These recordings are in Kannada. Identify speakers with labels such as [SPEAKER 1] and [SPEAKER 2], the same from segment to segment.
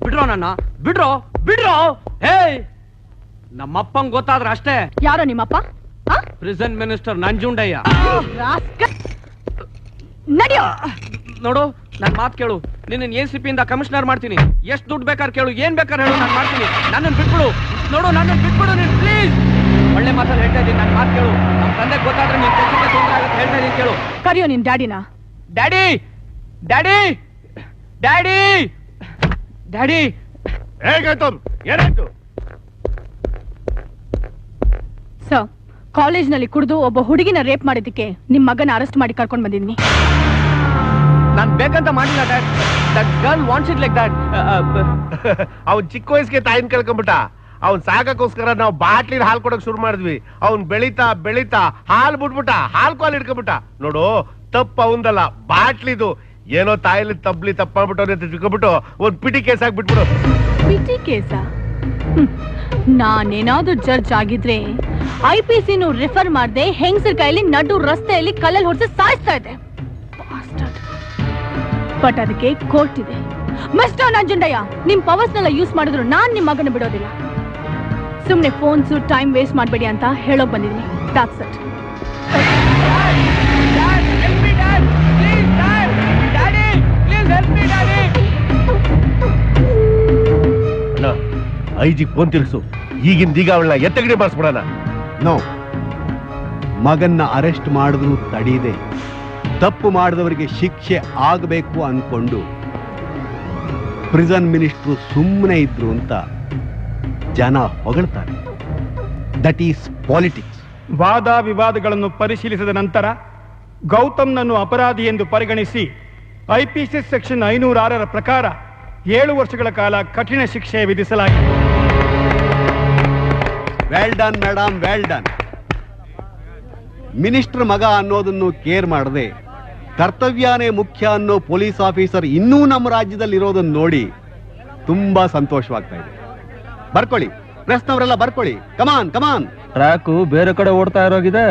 [SPEAKER 1] ಬಿಡ್ರೋ ನನ್ನ, ಬಿಡ್ರೋ ಬಿಡ್ರೋ. ಹೇ, ನಮ್ಮಪ್ಪಂಗ್ ಗೊತ್ತಾದ್ರೆ ಅಷ್ಟೇ.
[SPEAKER 2] ಯಾರೋ ನಿಮ್ಮಪ್ಪ?
[SPEAKER 1] Present minister Nanjundaiah.
[SPEAKER 2] ನಡಿಯೋ.
[SPEAKER 1] ನೋಡು, ನನ್ ಮಾತು ಕೇಳು. ನಿನ್ನ ACP ಇಂದ ಕಮಿಷನರ್ ಮಾಡ್ತೀನಿ. ಎಷ್ಟು ದುಡ್ಡು ಬೇಕಾದ್ರೆ ಕೇಳು, ಏನ್ ಬೇಕಾದ್ರೆ ಹೇಳು, ನಾನು ಮಾಡ್ತೀನಿ. ನನ್ನನ್ನು ಬಿಟ್ಬಿಡು. ನೋಡು, ನನ್ನನ್ನು ಬಿಟ್ಬಿಡು ನೀನು, ಪ್ಲೀಸ್. ಒಳ್ಳೆ ಮಾತಲ್ಲಿ ಹೇಳ್ತಾ ಇದ್ದೀನಿ, ನನ್ನ ಮಾತು ಕೇಳು. ನಮ್ಮ ತಂದೆಗೆ ಗೊತ್ತಾದ್ರೆ ನೀನ್ ಕೆಲಸಕ್ಕೆ ತೊಂದರೆ ಆಗುತ್ತೆ ಹೇಳ್ತಾ ಇದ್ದೀನಿ, ಕೇಳು.
[SPEAKER 2] ಕರಿಯೋ ನಿನ್ ಡ್ಯಾಡಿನ.
[SPEAKER 1] Daddy, daddy, daddy, daddy.
[SPEAKER 3] ಹೇಗಾಯ್ತು? ಏನಾಯ್ತು?
[SPEAKER 2] ಸರ್, ಕಾಲೇಜ್ನಲ್ಲಿ ಕುಡಿದು ಒಬ್ಬ ಹುಡುಗಿನ ರೇಪ್ ಮಾಡಿದ್ದಕ್ಕೆ ನಿಮ್ ಮಗನ ಅರೆಸ್ಟ್ ಮಾಡಿ ಕರ್ಕೊಂಡ್ ಬಂದಿದ್ದೀನಿ.
[SPEAKER 1] ನಾನ್ ಬೇಕಂತ ಮಾಡಿಲ್ಲ dad. That girl wants it like that.
[SPEAKER 3] ಅವ್ನ್ ಚಿಕ್ಕ ವಯಸ್ಸಿಗೆ ತಾಯಿನ ಕಳ್ಕೊಂಡ್ಬಿಟ್ಟ. ಅವ್ನ್ ಸಾಕಕ್ಕೋಸ್ಕರ ನಾವು ಬಾಟ್ಲಿನ ಹಾಲು ಕೊಡಕ್ ಶುರು ಮಾಡಿದ್ವಿ. ಅವ್ನ್ ಬೆಳೀತಾ ಬೆಳೀತಾ ಹಾಲು ಬಿಟ್ಬಿಟ್ಟ, ಹಾಲು ಕಾಲು ಹಿಡ್ಕೊಂಡ್ಬಿಟ್ಟ. ನೋಡು, ತಪ್ಪು ಅವಂದಲ್ಲ, ಬಾಟ್ಲಿದು. ಏನೋ ತಾಯಿಲಿ ತಪ್ಪ ಮಾಡ್ಬಿಟ್ಟು ಅಂತ ತಿಳ್ಕೊಂಡ್ಬಿಟ್ಟು ಒಂದ್ ಪಿಟಿ ಕೇಸ್ ಆಗ್ಬಿಟ್ಬಿಡು.
[SPEAKER 2] ಪಿಟಿ ಕೇಸ? ನಾನೇನಾದ್ರೂ ಜಡ್ಜ್ ಆಗಿದ್ರೆ IPCನು ರೆಫರ್ ಮಾಡದೆ ಹೆಂಗಸರ ಕೈಯಲ್ಲಿ ನಡು ರಸ್ತೆಯಲ್ಲಿ ಕಲ್ಲಲ್ಲಿ ಹೊಡೆಸಿ ಸಾಯಿಸ್ತಾ ಇದೆ. ಬಟ್ ಅದಕ್ಕೆ ಕೋರ್ಟ್ ಇದೆ. ಮಿಸ್ಟರ್ ನಂಜುಂಡಯ್ಯ, ನಿಮ್ ಪವರ್ಸ್ನೆಲ್ಲ ಯೂಸ್ ಮಾಡಿದ್ರು ನಾನ್ ನಿಮ್ ಮಗನ ಬಿಡೋದಿಲ್ಲ. ಸುಮ್ನೆ ಫೋನ್ಸು ಟೈಮ್ ವೇಸ್ಟ್ ಮಾಡಬೇಡಿ ಅಂತ ಹೇಳೋಕ್ ಬಂದಿದ್ದೀನಿ. that's it.
[SPEAKER 3] IG ಫೋನ್ ತಿರ್ಸು. ಈಗಿಂದೀಗ ಅವಳನ್ನ ಎತ್ತಗಡೆ ಬಾರಿಸ್ಬಿಡೋಣ.
[SPEAKER 4] ನೋ, ಮಗನ್ನ ಅರೆಸ್ಟ್ ಮಾಡಿದ್ರು ತಡೀದೆ ತಪ್ಪು ಮಾಡಿದವರಿಗೆ ಶಿಕ್ಷೆ ಆಗಬೇಕು ಅನ್ಕೊಂಡು ಪ್ರಿಸನ್ ಮಿನಿಸ್ಟ್ರು ಸುಮ್ಮನೆ ಇದ್ರು ಅಂತ ಜನ ಹೊಗಳ್ತಾರೆ. That is politics.
[SPEAKER 5] ವಾದ ವಿವಾದಗಳನ್ನು ಪರಿಶೀಲಿಸಿದ ನಂತರ ಗೌತಮ್ನನ್ನು ಅಪರಾಧಿ ಎಂದು ಪರಿಗಣಿಸಿ IPC ಸೆಕ್ಷನ್ 506 ಪ್ರಕಾರ 7 ವರ್ಷಗಳ ಕಾಲ ಕಠಿಣ ಶಿಕ್ಷೆ ವಿಧಿಸಲಾಗಿದೆ.
[SPEAKER 4] Well done madam, well done. Minister ಮಗ ಅನ್ನೋದನ್ನು ಕೇರ್ ಮಾಡದೆ ಕರ್ತವ್ಯನೇ ಮುಖ್ಯ ಅನ್ನೋ ಪೊಲೀಸ್ ಆಫೀಸರ್ ಇನ್ನೂ ನಮ್ಮ ರಾಜ್ಯದಲ್ಲಿ ಇರೋದನ್ನು ನೋಡಿ ತುಂಬಾ ಸಂತೋಷವಾಗ್ತಾ ಇದೆ. ಬರ್ಕೊಳ್ಳಿ, ಪ್ರೆಸ್ನವರೆಲ್ಲ ಬರ್ಕೊಳ್ಳಿ. ಕಮಾನ್ ಕಮಾನ್.
[SPEAKER 6] ಟ್ರ್ಯಾಕು ಬೇರೆ ಕಡೆ ಓಡ್ತಾ ಇರೋಗಿದೆ.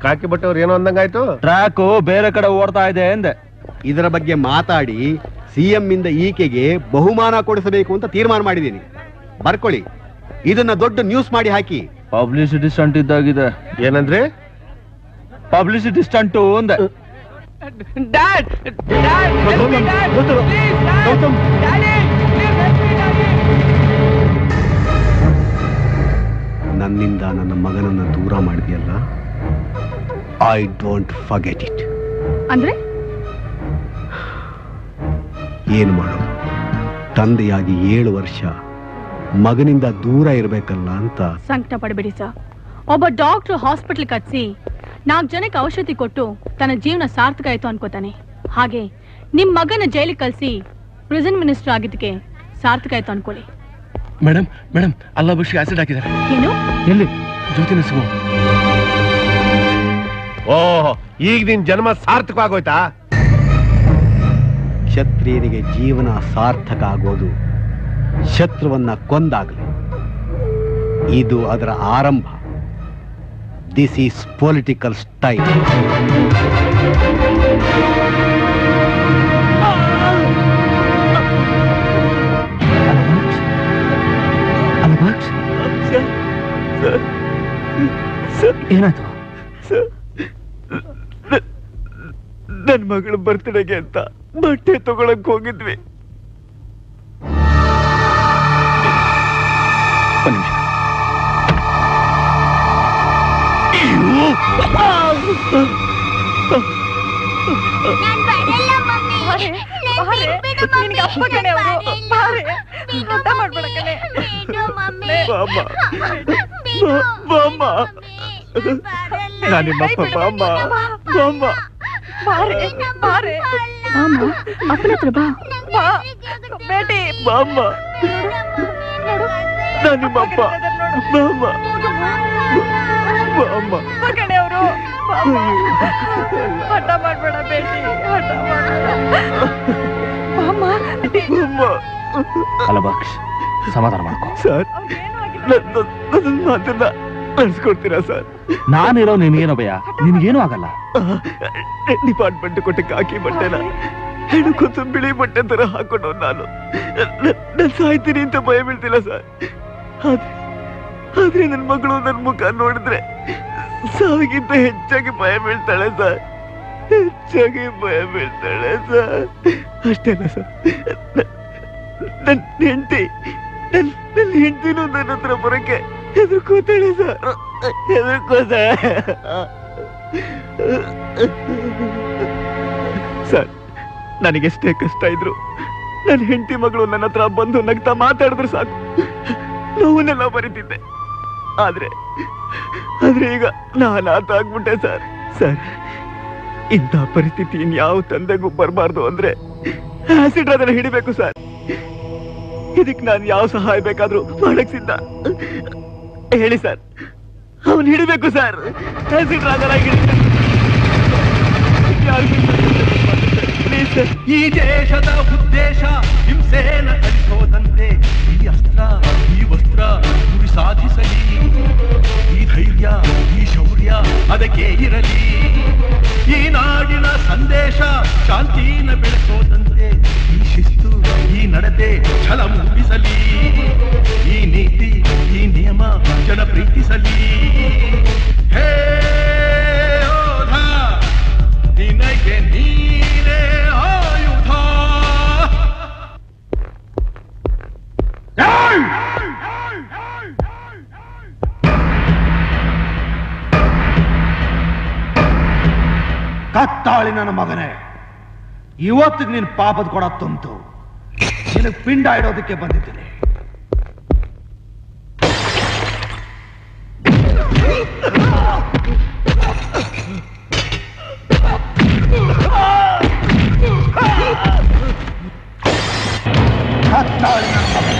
[SPEAKER 3] ಕಾಕಿ ಬಟ್ಟವ್ರು ಏನೋ ಅಂದಂಗಾಯ್ತು.
[SPEAKER 6] ಟ್ರ್ಯಾಕು ಬೇರೆ ಕಡೆ ಓಡ್ತಾ ಇದೆ ಎಂದೆ.
[SPEAKER 4] ಇದರ ಬಗ್ಗೆ ಮಾತಾಡಿ CM ಇಂದ ಈಕೆಗೆ ಬಹುಮಾನ ಕೊಡಿಸಬೇಕು ಅಂತ ತೀರ್ಮಾನ ಮಾಡಿದ್ದೀನಿ. ಬರ್ಕೊಳ್ಳಿ, ಇದನ್ನ ದೊಡ್ಡ ನ್ಯೂಸ್ ಮಾಡಿ ಹಾಕಿ.
[SPEAKER 6] ಪಬ್ಲಿಸಿಟಿ ಸ್ಟಂಟ್ ಇದ್ದಾಗಿದೆ.
[SPEAKER 3] ಏನಂದ್ರೆ?
[SPEAKER 6] ಪಬ್ಲಿಸಿಟಿ ಸ್ಟಂಟು ಅಂದೆ.
[SPEAKER 1] ಡ್ಯಾಡ್, ಡ್ಯಾಡ್,
[SPEAKER 4] ನನ್ನಿಂದ ನನ್ನ ಮಗನನ್ನ ದೂರ ಮಾಡಿದೆಯಲ್ಲ, ಐ ಡೋಂಟ್ ಫರ್ಗೆಟ್ ಇಟ್.
[SPEAKER 2] ಅಂದ್ರೆ
[SPEAKER 4] ಏನು ಮಾಡೋದು? ತಂದೆಯಾಗಿ 7 ವರ್ಷ ಮಗನಿಂದ ದೂರ ಇರಬೇಕಲ್ಲ ಅಂತ.
[SPEAKER 2] ಸಂಕಟ ಪಡಬೇಡಿ ಸರ್. ಒಬ್ಬ ಡಾಕ್ಟರ್ ಹಾಸ್ಪಿಟಲ್ ಕಟ್ಸಿ 4 ಜನಕ್ಕೆ ಔಷಧಿ ಕೊಟ್ಟು ತನ್ನ ಜೀವನ ಸಾರ್ಥಕ ಆಯ್ತು ಅನ್ಕೋತಾನೆ. ಹಾಗೆ ನಿಮ್ ಮಗನ ಜೈಲಿಗೆ ಕಳ್ಸಿ ಪ್ರೆಸೆಂಟ್ ಮಿನಿಸ್ಟರ್ ಆಗಿದ್ದಕ್ಕೆ ಸಾರ್ಥಕ ಆಯ್ತು ಅನ್ಕೊಳ್ಳಿ.
[SPEAKER 3] ಮೇಡಮ್, ಮೇಡಮ್, ಅಲ್ಲ ಬುಷಿ ಆಸಿಡ್ ಹಾಕಿದ್ದಾರೆ.
[SPEAKER 2] ಏನು?
[SPEAKER 3] ಎಲ್ಲಿ? ಜ್ಯೋತಿನ ಸಿಗು. ಓಹ್, ಈಗ ನಿನ್ ಜನ್ಮ ಸಾರ್ಥಕವಾಗೋಯ್ತಾ?
[SPEAKER 4] ಕ್ಷತ್ರಿಯರಿಗೆ ಜೀವನ ಸಾರ್ಥಕ ಆಗೋದು ಶತ್ರುವನ್ನ ಕೊಂದಾಗಲಿ. ಇದು ಅದರ ಆರಂಭ. This is political style.
[SPEAKER 6] ಏನಾಯ್ತು?
[SPEAKER 5] ನನ್ನ ಮಗಳ ಬರ್ತ್ಡೇಗೆ ಅಂತ ಬಟ್ಟೆ ತಗೊಳಕ್ ಹೋಗಿದ್ವಿ.
[SPEAKER 2] ಅಪ್ಪನ ಹತ್ರ ಬಾ.
[SPEAKER 5] ಬೇಟಿ ಬಾಮ್ಮ, ನಾನಿಮ್ಮಪ್ಪ. ಬಾಮ್ಮ ಬಾಮ್ಮ.
[SPEAKER 2] ಅವರು ಹಠ ಮಾಡ್ಬೇಡ ಬೇಟಿ, ಹಠ
[SPEAKER 6] ಅಲ್ಲ ಬಾಕ್ಷ್, ಸಮಾಧಾನ ಮಾಡ್ಕೊ.
[SPEAKER 5] ಸರ್,
[SPEAKER 4] ಮಾತನ್ನ ನಡೆಸ್ಕೊಡ್ತೀರಾ ಸರ್?
[SPEAKER 6] ನಾನಿರೋ ನಿನ್ಗೇನೋ ಭಯ, ನಿನ್ಗೇನು ಆಗಲ್ಲ.
[SPEAKER 4] ಡಿಪಾರ್ಟ್ಮೆಂಟ್ ಕೊಟ್ಟ ಕಾಕಿ ಬಟ್ಟೆನ ಹೆಣಕೊಂದು ಬಿಳಿ ಬಟ್ಟೆ ತರ ಹಾಕೊಂಡು ನಾನು ಸಾಯ್ತೀನಿ ಅಂತ ಭಯ ಬೀಳ್ತಿಲ್ಲ ಸರ್. ಆದ್ರೆ ನನ್ನ ಮಗಳು ನನ್ನ ಮುಖ ನೋಡಿದ್ರೆ ಸಾವಿಗಿಂತ ಹೆಚ್ಚಾಗಿ ಭಯ ಬೀಳ್ತಾಳೆ ಸರ್. ಹೆಚ್ಚಾಗಿ ಭಯ ಬೀಳ್ತಾಳೆ ಸರ್. ಅಷ್ಟೇನ ಸರ್? ನನ್ನ ಹೆಂಡತಿನೂ ನನ್ನ ಹತ್ರ ಬರೋಕೆ ಹೆದರ್ಕೋತಾಳೆ ಸರ್. ಹೆದರ್ಕೋತಾಳೆ ಸರ್. ನನಗೆಷ್ಟೇ ಕಷ್ಟ ಇದ್ರು ನನ್ನ ಹೆಂಡತಿ ಮಗಳು ನನ್ನ ಹತ್ರ ಬಂದು ನಗ್ತಾ ಮಾತಾಡಿದ್ರೆ ಸಾಕು, ನೋವನ್ನೆಲ್ಲ ಬರೀತಿದ್ದೆ. ಆದ್ರೆ ಈಗ ನಾನು ಆಗ್ಬಿಟ್ಟೆ ಸರ್. ಸರ್, ಇಂಥ ಪರಿಸ್ಥಿತಿ ಇನ್ಯಾವ ತಂದೆಗೂ ಬರಬಾರ್ದು ಅಂದ್ರೆ ಆಸಿಡ್ ಅದನ್ನ ಹಿಡಿಬೇಕು ಸರ್. ಇದಕ್ಕೆ ನಾನು ಯಾವ ಸಹಾಯ ಬೇಕಾದ್ರೂ ಮಾಡಕ್ ಸಿದ್ಧ. ಹೇಳಿ ಸರ್, ಅವನು ಹಿಡಿಬೇಕು ಸರ್. ಆಸಿಡ್ ರಾಜನ
[SPEAKER 7] ಈ ದೇಶದ ಉದ್ದೇಶ ಹಿಂಸೆನ ಅಳಿಸೋದಂತೆ. ಈ ಅಸ್ತ್ರ ಈ ವಸ್ತ್ರ ಗುರಿ ಸಾಧಿಸಲಿ. ಈ ಧೈರ್ಯ ಈ ಶೌರ್ಯ ಅದಕ್ಕೆ ಇರಲಿ. ಈ ನಾಡಿನ ಸಂದೇಶ ಶಾಂತಿನ ಬೆಳೆಸೋದಂತೆ. ಈ ಶಿಸ್ತು ಈ ನಡತೆ ಛಲ ಮೂಡಿಸಲಿ. ಈ ನೀತಿ ಈ ನಿಯಮ ಜನ ಪ್ರೀತಿಸಲಿ. ಹೇ ಯೋಧ, ನಿನಗೆ ನೀನೇ ಆಯುಧ.
[SPEAKER 6] ಕತ್ತಾಳಿ ನನ್ನ ಮಗನೇ, ಇವತ್ತಿಗೆ ನೀನ್ ಪಾಪದ ಕೊಡ ತುಂಬಿತು. ನಿನಗೆ ಪಿಂಡ ಇಡೋದಕ್ಕೆ ಬಂದಿದ್ದೀನಿ. ಕತ್ತಾಳಿ ನನ್ನ ಮಗನೇ,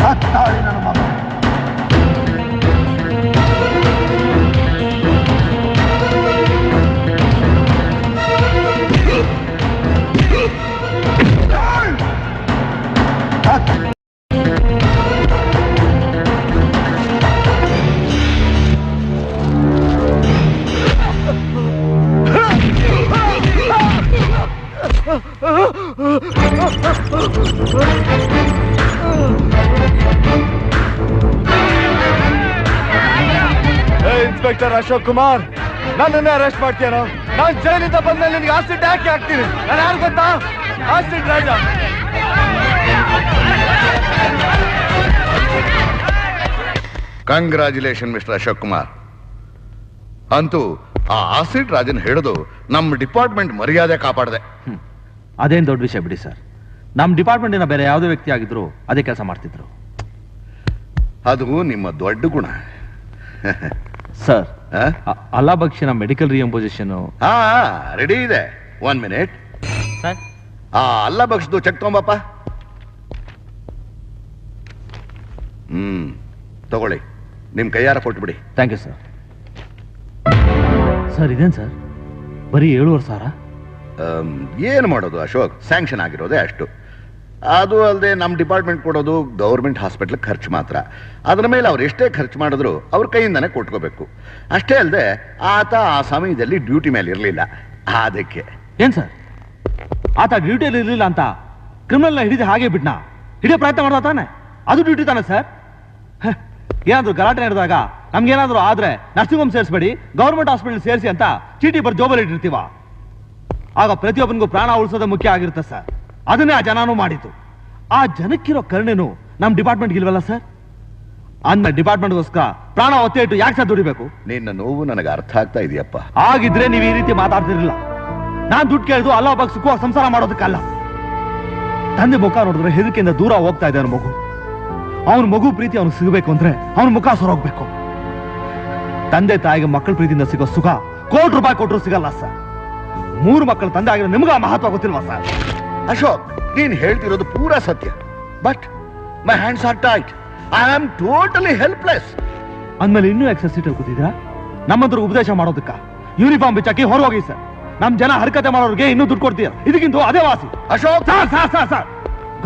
[SPEAKER 6] ಕತ್ತಾಳಿ ನನ್ನ ಮಗನೇ.
[SPEAKER 3] ಇನ್ಸ್ಪೆಕ್ಟರ್ ಅಶೋಕ್ ಕುಮಾರ್, ನನ್ನನ್ನೇ ಅರೆಸ್ಟ್ ಮಾಡ್ತೀಯನೋ? ನಾನು ಜೈಲಿಂದ ಬಂದ್ಮೇಲೆ ನಿನಗೆ ಆಸಿಡ್ ಹಾಕಿ ಹಾಕ್ತೀನಿ. ನಾನು ಯಾರು ಗೊತ್ತಾ? Acid Raja.
[SPEAKER 8] Congratulation mister Ashok Kumar. ಅಂತೂ ಆ ಆಸಿಡ್ ರಾಜನ್ ಹೇಳೋದು ನಮ್ಮ ಡಿಪಾರ್ಟ್ಮೆಂಟ್ ಮರ್ಯಾದೆ ಕಾಪಾಡಿದೆ.
[SPEAKER 6] ಅದೇನು ದೊಡ್ಡ ವಿಷಯ ಬಿಡಿ ಸರ್. ನಮ್ಮ ಡಿಪಾರ್ಟ್ಮೆಂಟಿನ ಬೇರೆ ಯಾವುದೇ ವ್ಯಕ್ತಿ ಆಗಿದ್ರು ಅದೇ ಕೆಲಸ ಮಾಡ್ತಿದ್ರು.
[SPEAKER 8] ಅದು ನಿಮ್ಮ ದೊಡ್ಡ ಗುಣ
[SPEAKER 6] ಸರ್. ಅಲ್ಲಾ ಬಕ್ಷಿನ ಮೆಡಿಕಲ್ ರಿಯಂಪೋಸಿಷನ್
[SPEAKER 8] ರೆಡಿ ಇದೆ. 1 ಮಿನಿಟ್.
[SPEAKER 6] ಸರ್,
[SPEAKER 8] ಅಲ್ಲಾ ಬಕ್ಷದು ಚೆಕ್ ತಗೊಂಬಪ್ಪ. ತಗೊಳ್ಳಿ, ನಿಮ್ ಕೈಯಾರ ಕೊಟ್ಬಿಡಿ.
[SPEAKER 6] Thank you sir. ಸರ್, ಇದೇನು ಸರ್, ಬರೀ 7,500?
[SPEAKER 8] ಏನು ಮಾಡೋದು ಅಶೋಕ್, ಸ್ಯಾಂಕ್ಷನ್ ಆಗಿರೋದೇ ಅಷ್ಟು. ಅದು ಅಲ್ಲದೆ ನಮ್ಮ ಡಿಪಾರ್ಟ್ಮೆಂಟ್ ಕೊಡೋದು ಗೌರ್ಮೆಂಟ್ ಹಾಸ್ಪಿಟ್ಲ್ ಖರ್ಚು ಮಾತ್ರ. ಅದರ ಮೇಲೆ ಅವ್ರು ಎಷ್ಟೇ ಖರ್ಚು ಮಾಡಿದ್ರು ಅವ್ರ ಕೈಯಿಂದಾನೆ ಕೊಟ್ಕೋಬೇಕು. ಅಷ್ಟೇ ಅಲ್ಲದೆ ಆತ ಆ ಸಮಯದಲ್ಲಿ ಡ್ಯೂಟಿ ಮೇಲೆ ಇರಲಿಲ್ಲ, ಅದಕ್ಕೆ.
[SPEAKER 6] ಏನ್ ಸರ್, ಆತ ಡ್ಯೂಟಿಯಲ್ಲಿ ಇರಲಿಲ್ಲ ಅಂತ ಕ್ರಿಮಿನಲ್ನ ಹಿಡಿದು ಹಾಗೆ ಬಿಟ್ನಾ? ಹಿಡಿಯೋ ಪ್ರಯತ್ನ ಮಾಡ್ದ ತಾನೆ? ಅದು ಡ್ಯೂಟಿ ತಾನೆ ಸರ್? ಏನಾದ್ರು ಗಲಾಟೆ ನಡೆದಾಗ ನಮ್ಗೇನಾದ್ರು ಆದ್ರೆ ನರ್ಸಿಂಗ್ ಹೋಮ್ ಸೇರಿಸಬೇಡಿ, ಗೌರ್ಮೆಂಟ್ ಹಾಸ್ಪಿಟಲ್ ಸೇರಿಸಿ ಅಂತ ಚೀಟಿ ಬರ್ ಜೋಬಲ್ಲಿ ಇಟ್ಟಿರ್ತೀವ. ಆಗ ಪ್ರತಿಯೊಬ್ಬನಿಗೂ ಪ್ರಾಣ ಉಳಿಸೋದೇ ಮುಖ್ಯ ಆಗಿರುತ್ತೆ ಸರ್. ಅದನ್ನೇ ಆ ಜನನೂ ಮಾಡಿತು. ಆ ಜನಕ್ಕಿರೋ ಕರುಣೆನು ನಮ್ಮ ಡಿಪಾರ್ಟ್ಮೆಂಟ್ ಇಲ್ವಲ್ಲ ಸರ್? ಅಂದ ಡಿಪಾರ್ಟ್ಮೆಂಟ್ಗೋಸ್ಕರ ಪ್ರಾಣ ಒತ್ತೆ ಇಟ್ಟು ಯಾಕೆ ಸರ್ ದುಡಿಬೇಕು?
[SPEAKER 8] ನಿನ್ನ ನೋವು ನನಗೆ ಅರ್ಥ ಆಗ್ತಾ ಇದೆಯಪ್ಪ.
[SPEAKER 6] ಆಗಿದ್ರೆ ನೀವು ಈ ರೀತಿ ಮಾತಾಡ್ತಿರಲಿಲ್ಲ. ನಾನ್ ದುಡ್ಡು ಕೇಳಿದು ಅಲ್ಲ ಒಬ್ಬ ಸುಖವಾಗಿ ಸಂಸಾರ ಮಾಡೋದಕ್ಕಲ್ಲ. ತಂದೆ ಮುಖ ನೋಡಿದ್ರೆ ಹೆದರಿಕೆಯಿಂದ ದೂರ ಹೋಗ್ತಾ ಇದೆ ಅವನ ಮಗು. ಅವನ ಮಗು ಪ್ರೀತಿ ಅವನಿಗೆ ಸಿಗಬೇಕು ಅಂದ್ರೆ ಅವನ ಮುಖ ಸೊರೋಗ್ಬೇಕು. ತಂದೆ ತಾಯಿಗೆ ಮಕ್ಕಳ ಪ್ರೀತಿಯಿಂದ ಸಿಗೋ ಸುಖ ₹1,00,00,000 ಕೊಟ್ಟರು ಸಿಗಲ್ಲ ಸರ್. 3 ಮಕ್ಕಳ ತಂದೆ ಆಗಿರೋ ನಿಮ್ಗೆ ಆ ಮಹತ್ವ ಗೊತ್ತಿಲ್ವಾ ಸರ್?
[SPEAKER 8] ಅಶೋಕ್, ನೀನ್ ಹೇಳ್ತಿರೋದು ಪೂರಾ ಸತ್ಯ. But my hands are tight. I am totally helpless.
[SPEAKER 6] ಅಂದ್ಮೇಲೆ ಇನ್ನೂ ಎಕ್ಸಸ್ ಸೀಟ್ ಕೂತಿದ್ದೀರಾ? ನಮ್ಮಂತರ ಉಪದೇಶ ಮಾಡೋದಕ್ಕ ಯೂನಿಫಾರ್ಮ್ ಬಿಚ್ಚಾಕಿ ಹೊರಗೋಗಿ ಸರ್. ನಮ್ ಜನ ಹರಕತೆ ಮಾಡೋರಿಗೆ ಇನ್ನೂ ದುಡ್ಡು ಕೊಡ್ತೀರ. ಇದಕ್ಕಿಂತ ಅದೇ ವಾಸಿ.
[SPEAKER 8] ಅಶೋಕ್,
[SPEAKER 6] ಸರ್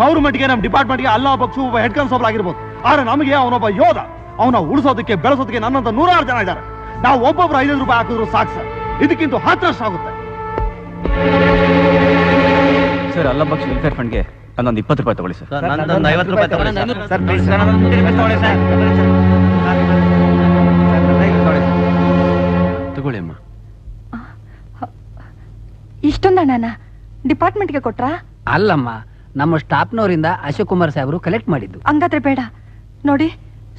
[SPEAKER 6] ಗೌರ್ಮೆಂಟ್ಗೆ ನಮ್ಮ ಡಿಪಾರ್ಟ್ಮೆಂಟ್ಗೆ ಅಲ್ಲ ಒಬ್ಬ ಹೆಡ್ ಕಾನ್ಸ್ಟೇಬಲ್ ಆಗಿರ್ಬೋದು, ಆದ್ರೆ ನಮಗೆ ಅವನೊಬ್ಬ ಯೋಧ. ಅವನ ಉಳಿಸೋದಕ್ಕೆ ಬೆಳೆಸೋದಕ್ಕೆ ನನ್ನಂತ 106 ಜನ ಇದ್ದಾರೆ. ನಾವು ಒಬ್ಬೊಬ್ರು ₹500 ಹಾಕಿದ್ರು ಸಾಕು ಸರ್. ಇದಕ್ಕಿಂತ 10 ಆಗುತ್ತೆ
[SPEAKER 1] ಸರ್. ಅಲ್ಲ ಬಕ್ಷ್ ವೆಲ್ಫೇರ್ ಫಂಡ್ಗೆ ಅಲ್ಲೊಂದು ₹20 ತಗೊಳ್ಳಿ ಸರ್.
[SPEAKER 9] ₹50 ತಗೊಳ್ಳಿ ಸರ್.
[SPEAKER 1] ತಗೊಳ್ಳಿ ಅಮ್ಮ.
[SPEAKER 10] ಇಷ್ಟೊಂದು ಹಣನ ಡಿಪಾರ್ಟ್ಮೆಂಟ್ಗೆ ಕೊಟ್ರಾ?
[SPEAKER 9] ಅಲ್ಲಮ್ಮ, ನಮ್ಮ ಸ್ಟಾಫ್ನವರಿಂದ ಅಶೋಕ್ ಕುಮಾರ್ ಸಾಹೇಬರು ಕಲೆಕ್ಟ್ ಮಾಡಿದ್ದು.
[SPEAKER 10] ಹಂಗಾದ್ರೆ ಬೇಡ ನೋಡಿ,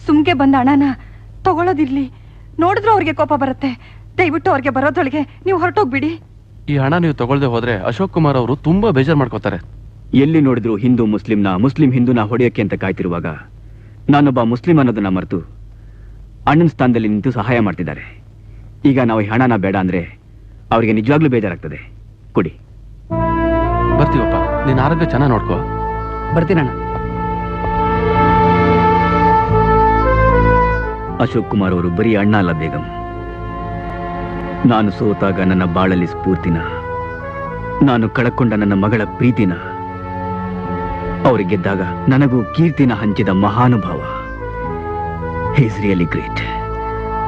[SPEAKER 10] ಸುಮ್ಗೆ ಬಂದ ಹಣನ ತಗೊಳ್ಳೋದಿರ್ಲಿ. ನೋಡಿದ್ರು ಅವ್ರಿಗೆ ಕೋಪ ಬರುತ್ತೆ. ದಯವಿಟ್ಟು ಅವ್ರಿಗೆ ಬರೋದ್ರೊಳಗೆ ನೀವು ಹೊರಟೋಗ್ಬಿಡಿ.
[SPEAKER 1] ಈ ಹಣ ನೀವು ತಗೊಳ್ದೆ ಹೋದ್ರೆ ಅಶೋಕ್ ಕುಮಾರ್ ಅವರು ತುಂಬಾ ಬೇಜಾರು ಮಾಡ್ಕೋತಾರೆ.
[SPEAKER 11] ಎಲ್ಲಿ ನೋಡಿದ್ರು ಹಿಂದೂ ಮುಸ್ಲಿಂ ಹಿಂದೂನ ಹೊಡೆಯಕ್ಕೆ ಅಂತ ಕಾಯ್ತಿರುವಾಗ ನಾನೊಬ್ಬ ಮುಸ್ಲಿಂ ಅನ್ನೋದನ್ನ ಮರೆತು ಅಣ್ಣನ ಸ್ಥಾನದಲ್ಲಿ ನಿಂತು ಸಹಾಯ ಮಾಡ್ತಿದ್ದಾರೆ. ಈಗ ನಾವು ಈ ಹಣನ ಬೇಡ ಅಂದ್ರೆ ಅವರಿಗೆ ನಿಜವಾಗ್ಲೂ ಬೇಜಾರಾಗ್ತದೆ. ಕೊಡಿ.
[SPEAKER 1] ಬರ್ತೀವಪ್ಪ, ನೀನ್ ಆರೋಗ್ಯ ಚೆನ್ನಾಗಿ ನೋಡ್ಕೋ.
[SPEAKER 9] ಬರ್ತೀನಣ್ಣ.
[SPEAKER 11] ಅಶೋಕ್ ಕುಮಾರ್ ಅವರು ಬರೀ ಅಣ್ಣ ಅಲ್ಲ ಬೇಗಂ. ನಾನು ಸೋತಾಗ ನನ್ನ ಬಾಳಲ್ಲಿ ಸ್ಫೂರ್ತಿನ, ನಾನು ಕಳಕೊಂಡ ನನ್ನ ಮಗಳ ಪ್ರೀತಿನ, ಅವರು ಗೆದ್ದಾಗ ನನಗೂ ಕೀರ್ತಿನ ಹಂಚಿದ ಮಹಾನುಭಾವ. He's really great.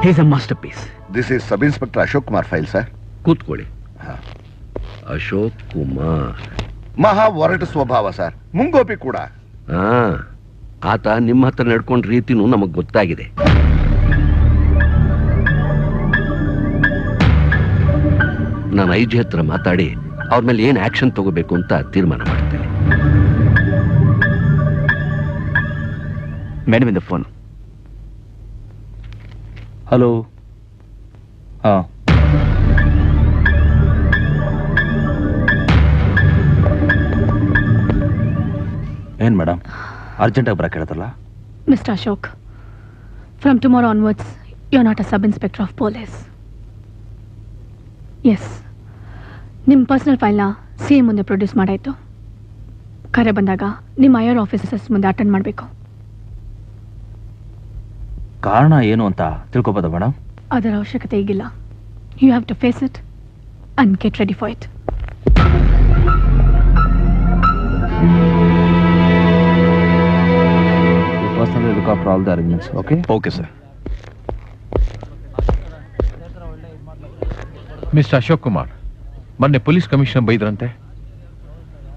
[SPEAKER 11] He's a masterpiece.
[SPEAKER 8] This is sub inspector Ashok Kumar file sir.
[SPEAKER 12] ಕೂತ್ಕೊಳ್ಳಿ. ಅಶೋಕ್ ಕುಮಾರ್
[SPEAKER 8] ಮಹಾ ಒರಟು ಸ್ವಭಾವ ಸರ್, ಮುಂಗೋಪಿ ಕೂಡ.
[SPEAKER 12] ಆತ ನಿಮ್ಮ ಹತ್ರ ನಡ್ಕೊಂಡ ರೀತಿನೂ ನಮಗ್ ಗೊತ್ತಾಗಿದೆ. ನಾನು IG ಹತ್ರ ಮಾತಾಡಿ ಅವ್ರ ಮೇಲೆ ಏನ್ ಆಕ್ಷನ್ ತಗೋಬೇಕು ಅಂತ ತೀರ್ಮಾನ ಮಾಡ್ತೇನೆ.
[SPEAKER 11] ಮೇಡಮ್ ಇಂದ ಫೋನ್.
[SPEAKER 6] ಹಲೋ. ಹಾ, ಏನ್ ಮೇಡಮ್ ಅರ್ಜೆಂಟಾಗಿ ಬರಕ್ಕೆ ಹೇಳ್ತಲ್ಲ?
[SPEAKER 2] Mister Ashok, from tomorrow onwards you are not a sub inspector of police. Yes, ನಿಮ್ಮ ಪರ್ಸನಲ್ ಫೈಲ್ನ CM ಮುಂದೆ ಪ್ರೊಡ್ಯೂಸ್ ಮಾಡಾಯಿತು. ಕರೆ ಬಂದಾಗ ನಿಮ್ಮ ಹೈಯರ್ ಆಫೀಸರ್ಸ್ ಮುಂದೆ ಅಟೆಂಡ್ ಮಾಡಬೇಕು.
[SPEAKER 6] ಕಾರಣ ಏನು ಅಂತ ತಿಳ್ಕೊಬೋದ ಮೇಡಮ್?
[SPEAKER 2] ಅದರ ಅವಶ್ಯಕತೆ ಈಗಿಲ್ಲ. You have to face it and get ready for it.
[SPEAKER 6] Personally look after all the arrangements. Okay?
[SPEAKER 11] Okay, sir.
[SPEAKER 13] Mister Ashok Kumar, ಮೊನ್ನೆ ಪೊಲೀಸ್ ಕಮಿಷನರ್ ಬೈದ್ರಂತೆ.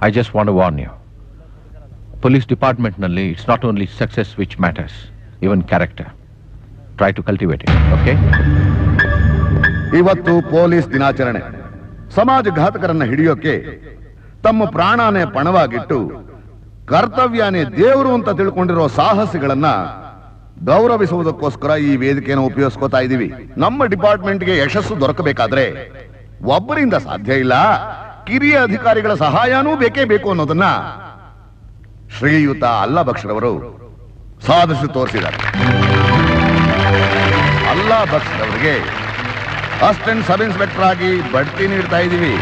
[SPEAKER 13] I just want to warn you. Police ಡಿಪಾರ್ಟ್ಮೆಂಟ್ನಲ್ಲಿ it's not only success which matters, even character. Try to cultivate it. Okay?
[SPEAKER 8] ಇವತ್ತು ಪೊಲೀಸ್ ದಿನಾಚರಣೆ. ಸಮಾಜ ಘಾತಕರನ್ನ ಹಿಡಿಯೋಕೆ ತಮ್ಮ ಪ್ರಾಣಾನೇ ಪಣವಾಗಿಟ್ಟು ಕರ್ತವ್ಯನೇ ದೇವರು ಅಂತ ತಿಳ್ಕೊಂಡಿರೋ ಸಾಹಸಿಗಳನ್ನ ಗೌರವಿಸುವುದಕ್ಕೋಸ್ಕರ ಈ ವೇದಿಕೆಯನ್ನು ಉಪಯೋಗಿಸ್ಕೋತಾ ಇದ್ದೀವಿ. ನಮ್ಮ ಡಿಪಾರ್ಟ್ಮೆಂಟ್ಗೆ ಯಶಸ್ಸು ದೊರಕಬೇಕಾದ್ರೆ ಒಬ್ಬರಿಂದ ಸಾಧ್ಯ ಇಲ್ಲ, ಕಿರಿಯ ಅಧಿಕಾರಿಗಳ ಸಹಾಯನೂ ಬೇಕೇ ಬೇಕು ಅನ್ನೋದನ್ನ ಶ್ರೀಯುತ ಅಲ್ಲಾ ಬಕ್ಷರವರು ಸಾಧಿಸಿ ತೋರಿಸಿದ್ದಾರೆ. ಅಲ್ಲಾ ಬಕ್ಷರವರಿಗೆ ಅಸಿಸ್ಟೆಂಟ್ ಸಬ್ ಇನ್ಸ್ಪೆಕ್ಟರ್ ಆಗಿ ಬಡ್ತಿ ನೀಡ್ತಾ ಇದ್ದೀವಿ.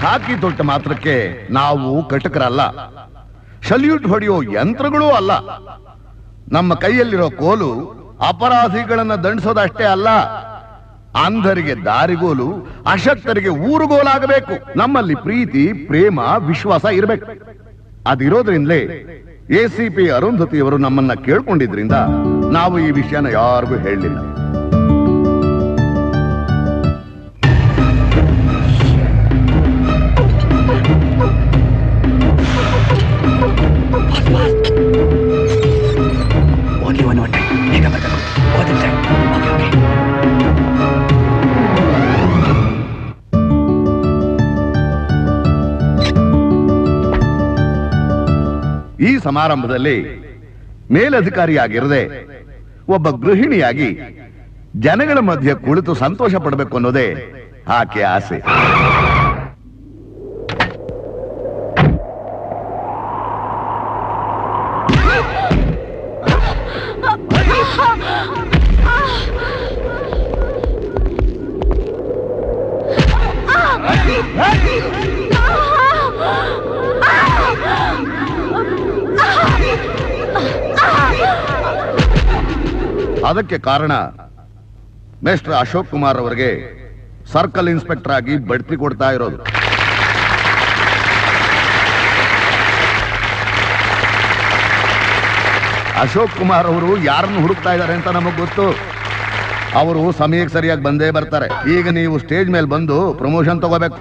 [SPEAKER 8] ಹಾಕಿ ತೊಟ್ಟ ಮಾತ್ರಕ್ಕೆ ನಾವು ಕಟಕರಲ್ಲ, ಸಲ್ಯೂಟ್ ಹೊಡೆಯೋ ಯಂತ್ರಗಳೂ ಅಲ್ಲ. ನಮ್ಮ ಕೈಯಲ್ಲಿರೋ ಕೋಲು ಅಪರಾಧಿಗಳನ್ನ ದಂಡಿಸೋದಷ್ಟೇ ಅಲ್ಲ, ಅಂಧರಿಗೆ ದಾರಿಗೋಲು, ಅಶಕ್ತರಿಗೆ ಊರುಗೋಲಾಗಬೇಕು. ನಮ್ಮಲ್ಲಿ ಪ್ರೀತಿ, ಪ್ರೇಮ, ವಿಶ್ವಾಸ ಇರಬೇಕು. ಅದಿರೋದ್ರಿಂದಲೇ ACP ಅರುಂಧತಿಯವರು ನಮ್ಮನ್ನ ಕೇಳ್ಕೊಂಡಿದ್ರಿಂದ ನಾವು ಈ ವಿಷಯನ ಯಾರಿಗೂ ಹೇಳಲಿಲ್ಲ. ಈ ಸಮಾರಂಭದಲ್ಲಿ ಮೇಲಧಿಕಾರಿಯಾಗಿರದೆ ಒಬ್ಬ ಗೃಹಿಣಿಯಾಗಿ ಜನಗಳ ಮಧ್ಯೆ ಕುಳಿತು ಸಂತೋಷ ಪಡಬೇಕು ಅನ್ನೋದೇ ಆಕೆ ಆಸೆ. ಅದಕ್ಕೆ ಕಾರಣ ಮಿಸ್ಟರ್ ಅಶೋಕ್ ಕುಮಾರ್ ಅವರಿಗೆ ಸರ್ಕಲ್ ಇನ್ಸ್ಪೆಕ್ಟರ್ ಆಗಿ ಬಡ್ತಿ ಕೊಡ್ತಾ ಇರೋದು. ಅಶೋಕ್ ಕುಮಾರ್ ಅವರು ಯಾರನ್ನು ಹುಡುಕ್ತಾ ಇದ್ದಾರೆ ಅಂತ ನಮಗ್ ಗೊತ್ತು. ಅವರು ಸಮಯಕ್ಕೆ ಸರಿಯಾಗಿ ಬಂದೇ ಬರ್ತಾರೆ. ಈಗ ನೀವು ಸ್ಟೇಜ್ ಮೇಲೆ ಬಂದು ಪ್ರಮೋಷನ್ ತಗೋಬೇಕು.